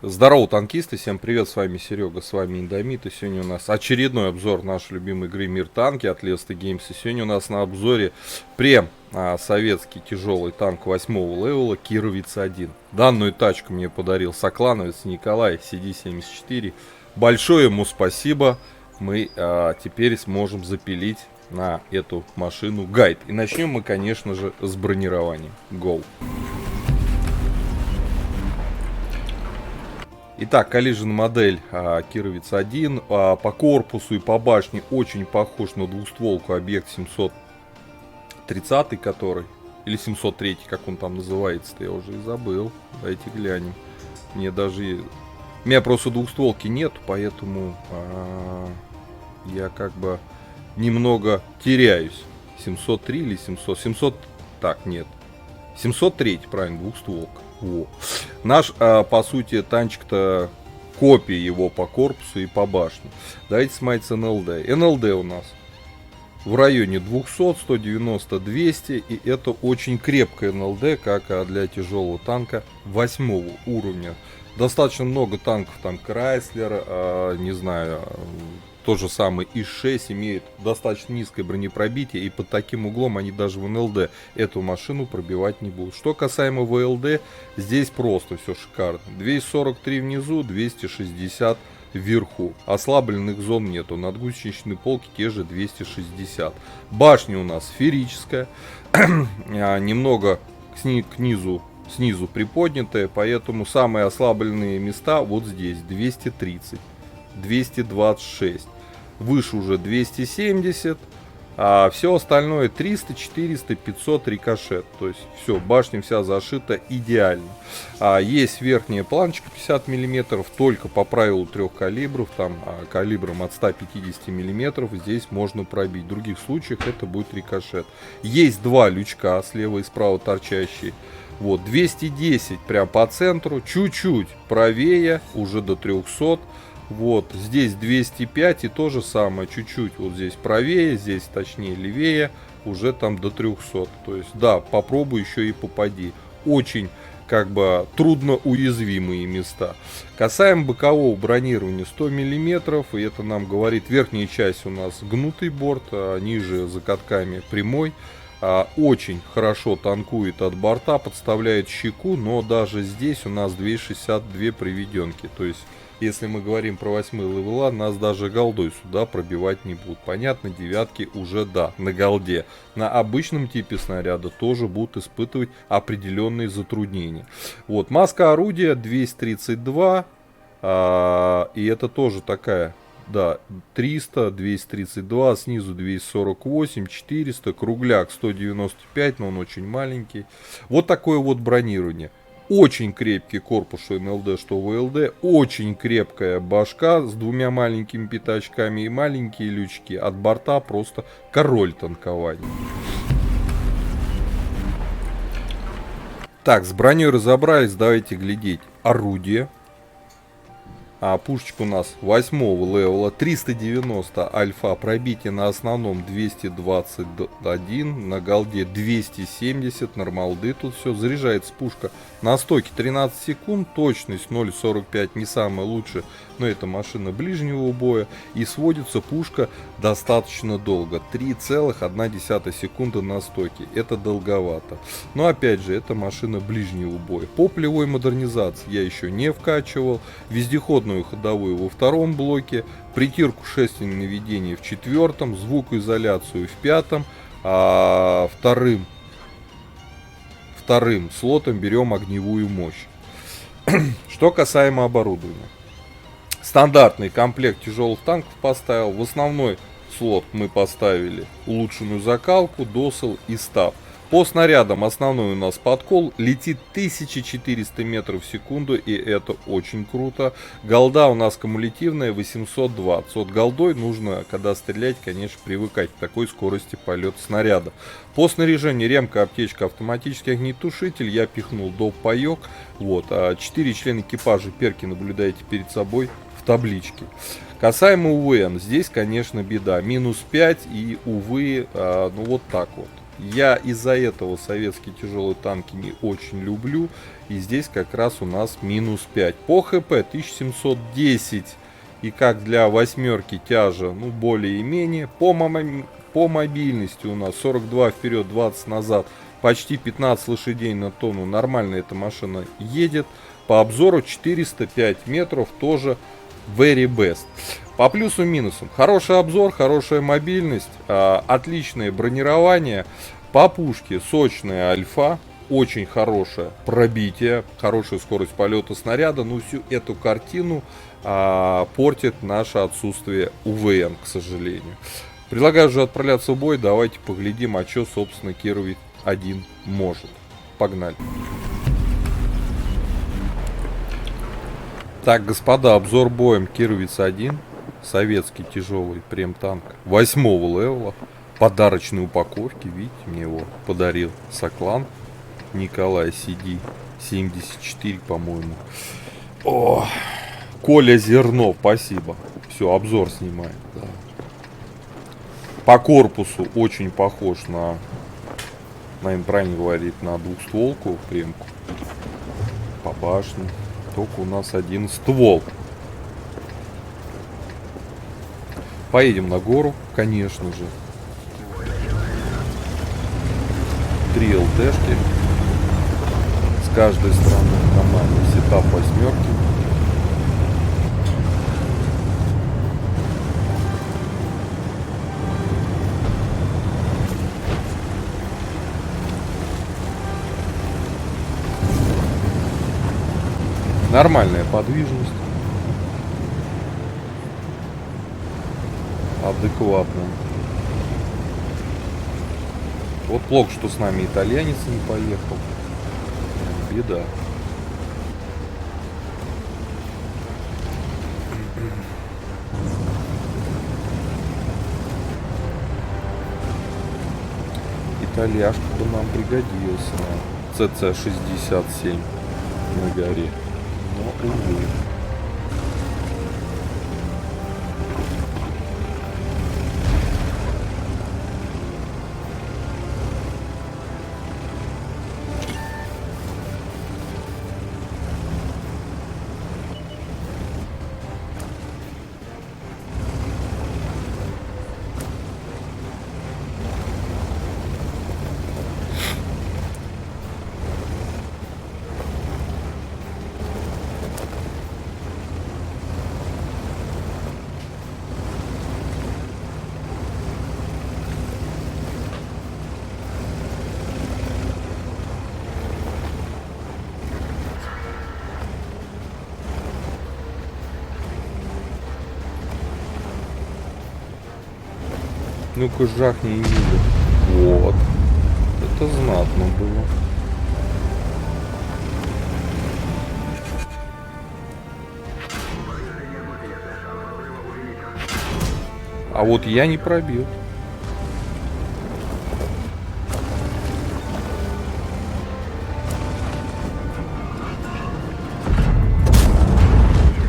Здорово, танкисты, всем привет, с вами Серега, с вами Индомит, и сегодня у нас очередной обзор нашей любимой игры Мир Танки от Lesta Games, и сегодня у нас на обзоре прем советский тяжелый танк 8-го левела Кировец-1. Данную тачку мне подарил соклановец Николай CD74, большое ему спасибо, мы теперь сможем запилить на эту машину гайд, и начнем мы, конечно же, с бронирования. Go! Итак, Collision модель Кировец-1 по корпусу и по башне очень похож на двустволку объект 730, который, или 703, как он там называется-то, я уже и забыл. Давайте глянем. У меня просто двустволки нет, поэтому я как бы немного теряюсь. 703 или 700, так, нет. 703, правильно, двухстволка. Во. Наш, по сути, танчик-то копия его по корпусу и по башне. Давайте смотреть с НЛД. НЛД у нас в районе 200, 190, 200. И это очень крепкая НЛД, как для тяжелого танка 8 уровня. Достаточно много танков, там Крайслер, не знаю, то же самое ИС-6 имеет достаточно низкое бронепробитие, и под таким углом они даже в НЛД эту машину пробивать не будут. Что касаемо ВЛД, здесь просто все шикарно. 243 внизу, 260 вверху. Ослабленных зон нету. Над гусеничной полки те же 260. Башня у нас сферическая, немного снизу приподнятая, поэтому самые ослабленные места вот здесь 230. 226, выше уже 270, а все остальное 300, 400, 500 рикошет. То есть все, башня вся зашита идеально. Есть верхняя планочка 50 мм, только по правилу трех калибров, там калибром от 150 мм здесь можно пробить. В других случаях это будет рикошет. Есть два лючка слева и справа торчащие. Вот 210 прям по центру, чуть-чуть правее, уже до 300. Вот, здесь 205 и то же самое, чуть-чуть вот здесь правее, здесь точнее левее, уже там до 300. То есть, да, попробуй еще и попади. Очень, как бы, трудно уязвимые места. Касаемо бокового бронирования 100 мм, и это нам говорит, верхняя часть у нас гнутый борт, а ниже закатками прямой. Очень хорошо танкует от борта, подставляет щеку, но даже здесь у нас 262 приведенки. То есть, если мы говорим про 8 левела, нас даже голдой сюда пробивать не будут. Понятно, девятки уже да, на голде. На обычном типе снаряда тоже будут испытывать определенные затруднения. Вот, маска орудия 232, и это тоже такая... Да, 300, 232, снизу 248, 400, кругляк 195, но он очень маленький. Вот такое вот бронирование. Очень крепкий корпус, что НЛД, что ВЛД. Очень крепкая башка с двумя маленькими пятачками и маленькие лючки. От борта просто король танкования. Так, с броней разобрались, давайте глядеть. Орудие. Пушечка у нас 8 левела, 390 альфа, пробитие на основном 221, на голде 270, нормалды тут все. Заряжается пушка на стойке 13 секунд, точность 0,45 не самая лучшая, но это машина ближнего боя. И сводится пушка достаточно долго, 3,1 секунды на стойке, это долговато. Но опять же, это машина ближнего боя. По полевой модернизации я еще не вкачивал, вездеходную ходовую во втором блоке, притирку шестерни наведения в четвертом, звукоизоляцию в пятом, вторым слотом берем огневую мощь. Что касаемо оборудования. Стандартный комплект тяжелых танков поставил. В основной слот мы поставили улучшенную закалку, досел и стаб. По снарядам основной у нас подкол, летит 1400 метров в секунду, и это очень круто. Голда у нас кумулятивная 820. От голдой нужно, когда стрелять, конечно, привыкать к такой скорости полета снаряда. По снаряжению ремка, аптечка, автоматический огнетушитель, я пихнул доп. Паёк. Вот, 4 члена экипажа, перки наблюдаете перед собой в табличке. Касаемо УВН, здесь, конечно, беда. -5 и, увы, ну вот так вот. Я из-за этого советские тяжелые танки не очень люблю. И здесь как раз у нас минус 5. По ХП 1710. И как для восьмерки тяжа, ну более-менее. По мобильности у нас 42 вперед, 20 назад. Почти 15 лошадей на тонну. Нормально эта машина едет. По обзору 405 метров тоже very best. По плюсу минусам. Хороший обзор, хорошая мобильность, отличное бронирование. По пушке сочная альфа, очень хорошее пробитие, хорошая скорость полета снаряда. Но всю эту картину портит наше отсутствие УВН, к сожалению. Предлагаю же отправляться в бой. Давайте поглядим, а что, собственно, Кировец 1 может. Погнали. Так, господа, обзор боем Кировец 1. Советский тяжелый прем-танк 8-го левела. Подарочной упаковки. Видите, мне его подарил Соклан. Николай CD 74, по-моему. О, Коля Зерно, спасибо. Все, обзор снимает. Да. По корпусу очень похож на, наверное, правильно говорит, на двухстволку премку. По башне. Только у нас один ствол. Поедем на гору, конечно же. 3 ЛТшки. С каждой стороны команды. Сетап восьмерки. Нормальная подвижность. Адекватно. Вот плохо, что с нами итальянец не поехал. Беда. Итальяшка бы нам пригодился на ЦЦ-67 на горе. Но, увы. Ну-ка, жахни и мили. Вот. Это знатно было. А вот я не пробил.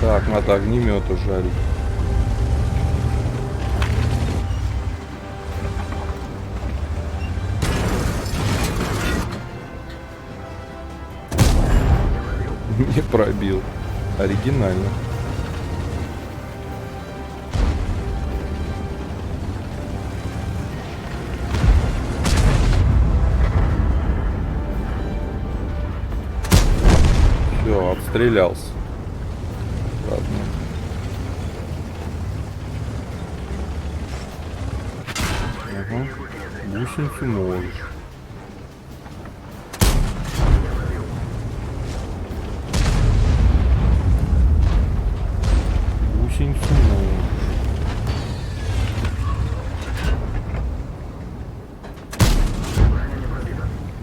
Так, надо огнемета жарить. Не пробил. Оригинально. Все, отстрелялся. Ладно. Ага. Гусеницу можешь.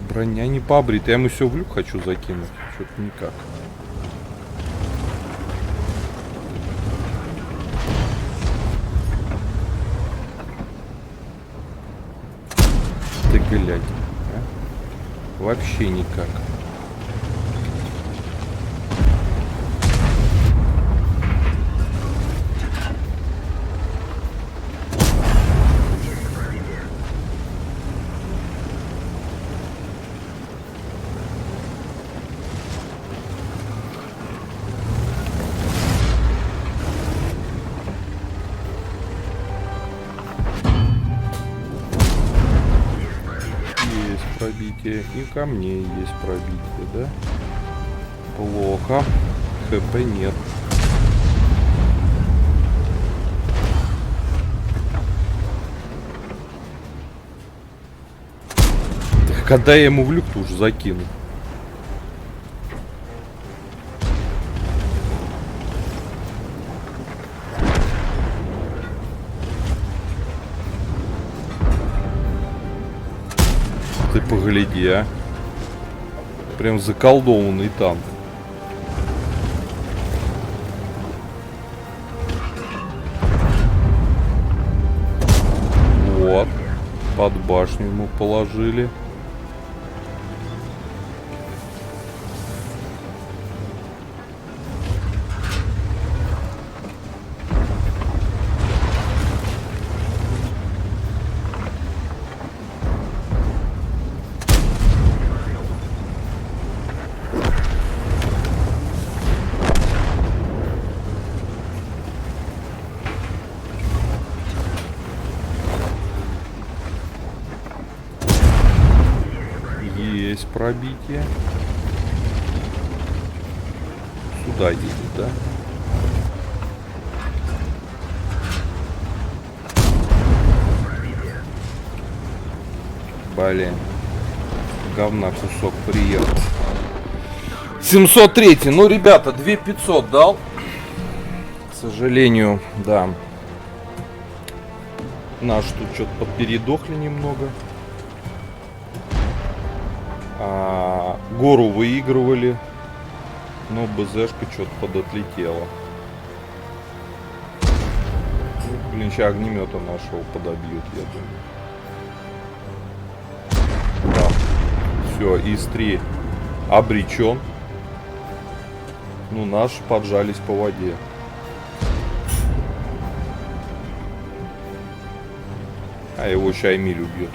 Броня не побрита. Я ему все в люк хочу закинуть. Что-то никак. Ты глядь. А? Вообще никак. пробитие. И камней есть пробитие, да? Плохо. ХП нет. Когда я ему в люк-то уже закину? Ты погляди, а. Прям заколдованный танк. Вот. Под башню ему положили. Есть пробитие. Сюда едет, да? Блин. Говна кусок приехал. 703. Ну, ребята, 2500 дал. К сожалению, да. Наш тут что-то подпередохли немного. Гору выигрывали, но БЗшка что-то подотлетела. Ну, блин, сейчас огнемета нашего подобьют, я думаю. Да. Все, ИС-3 обречен. Ну, наши поджались по воде. А его сейчас Эмиль убьет.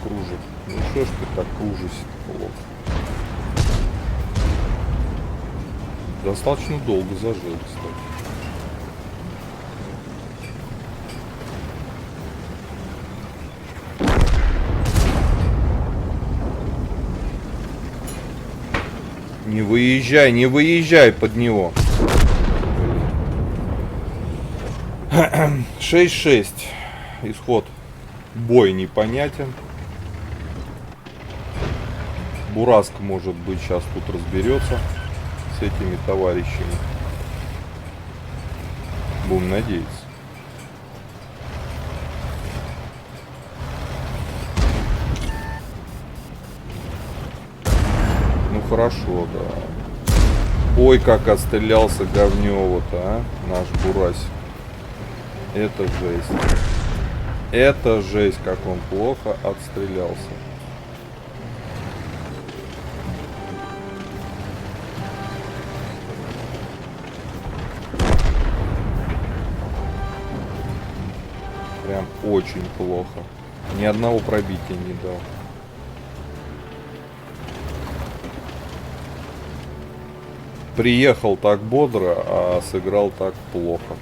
Кружит. Ну что ж ты так кружишься, плохо. Достаточно долго зажил, кстати. Не выезжай под него. 6-6. Исход. Бой непонятен. Бураск, может быть, сейчас тут разберется с этими товарищами. Будем надеяться. Ну хорошо, да. Ой, как отстрелялся говнёво-то, а? Наш Бурасик. Это жесть. Это жесть, как он плохо отстрелялся. Прям очень плохо. Ни одного пробития не дал. Приехал так бодро, а сыграл так плохо.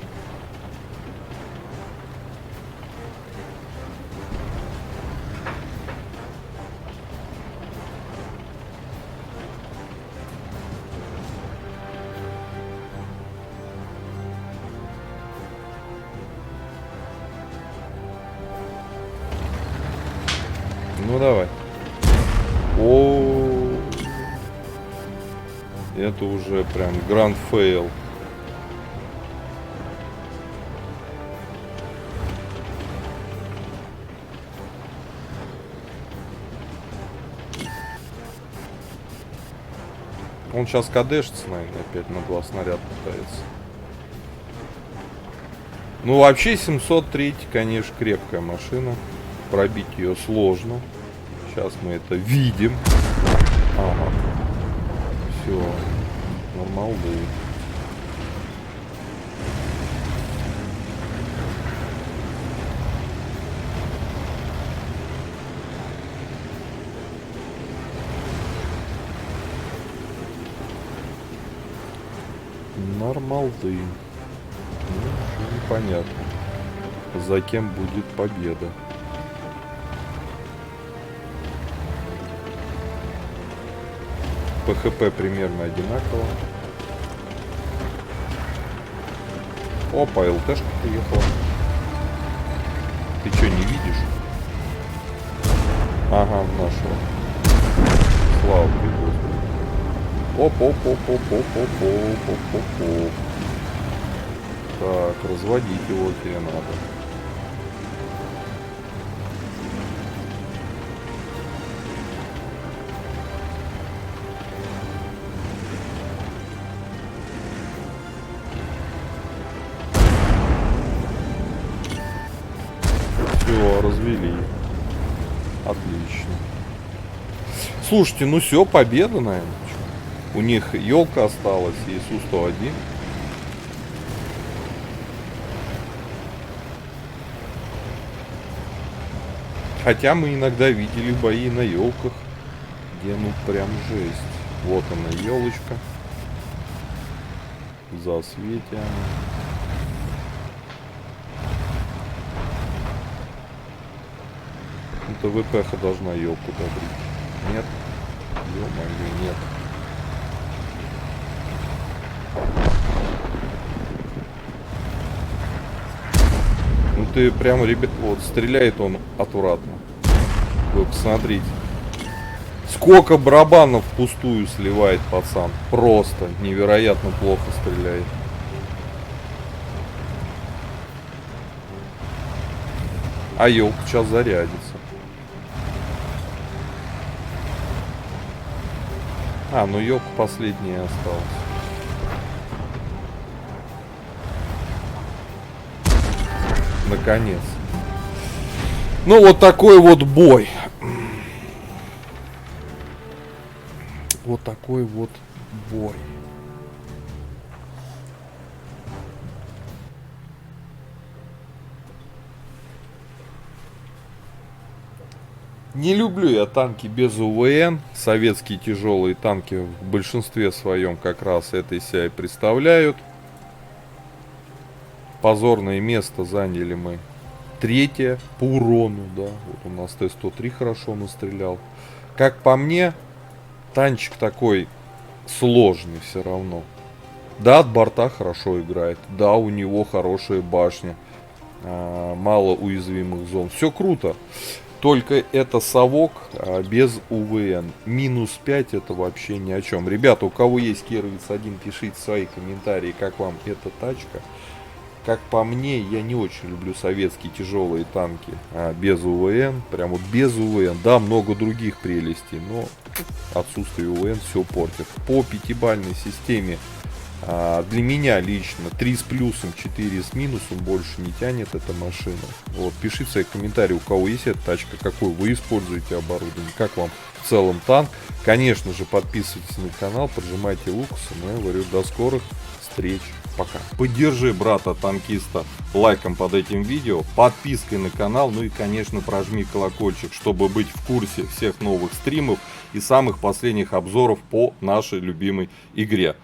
Ну давай. О, это уже прям гранд фейл. Он сейчас кадешится, наверное, опять на 2 снаряда пытается. Ну вообще 703, конечно, крепкая машина. Пробить ее сложно. Сейчас мы это видим. Ага. Все. Нормал был. Нормалды. непонятно, за кем будет победа. ПХП примерно одинаково. Опа, ЛТшка приехала. Ты что, не видишь? Ага, нашего. Слава тебе, Господи. Оп. Так, разводить его тебе надо. Все, развели. Отлично. Слушайте, ну все, победа, наверное. У них елка осталась и Су-101. Хотя мы иногда видели бои на елках, где ну прям жесть. Вот она, елочка. Засвети она. Это ВПХ должна елку добрить. Нет? Ё-моё, нет. Ну ты прям, ребят, вот стреляет он аккуратно. Вы посмотрите. Сколько барабанов впустую сливает пацан. Просто невероятно плохо стреляет. А елка сейчас зарядится. А, ну елка последняя осталась. Наконец. Ну вот такой вот бой. Вот такой вот бой. Не люблю я танки без УВН. Советские тяжелые танки в большинстве своем как раз это из себя и представляют. Позорное место заняли мы. Третье по урону, да. Вот у нас Т-103 хорошо настрелял. Как по мне, танчик такой сложный все равно. Да, от борта хорошо играет. Да, у него хорошая башня. Мало уязвимых зон. Все круто. Только это совок без УВН. Минус 5 это вообще ни о чем. Ребята, у кого есть Кервиц 1, пишите свои комментарии, как вам эта тачка. Как по мне, я не очень люблю советские тяжелые танки без УВН. Прям вот без УВН. Да, много других прелестей, но отсутствие УВН все портит. По пятибалльной системе для меня лично 3 с плюсом, 4 с минусом, больше не тянет эта машина. Вот, пишите свои комментарии, у кого есть эта тачка, какой вы используете оборудование, как вам в целом танк. Конечно же, подписывайтесь на канал, прожимайте лукасы. Ну, я говорю, до скорых встреч. Пока. Поддержи брата-танкиста лайком под этим видео, подпиской на канал, ну и, конечно, прожми колокольчик, чтобы быть в курсе всех новых стримов и самых последних обзоров по нашей любимой игре.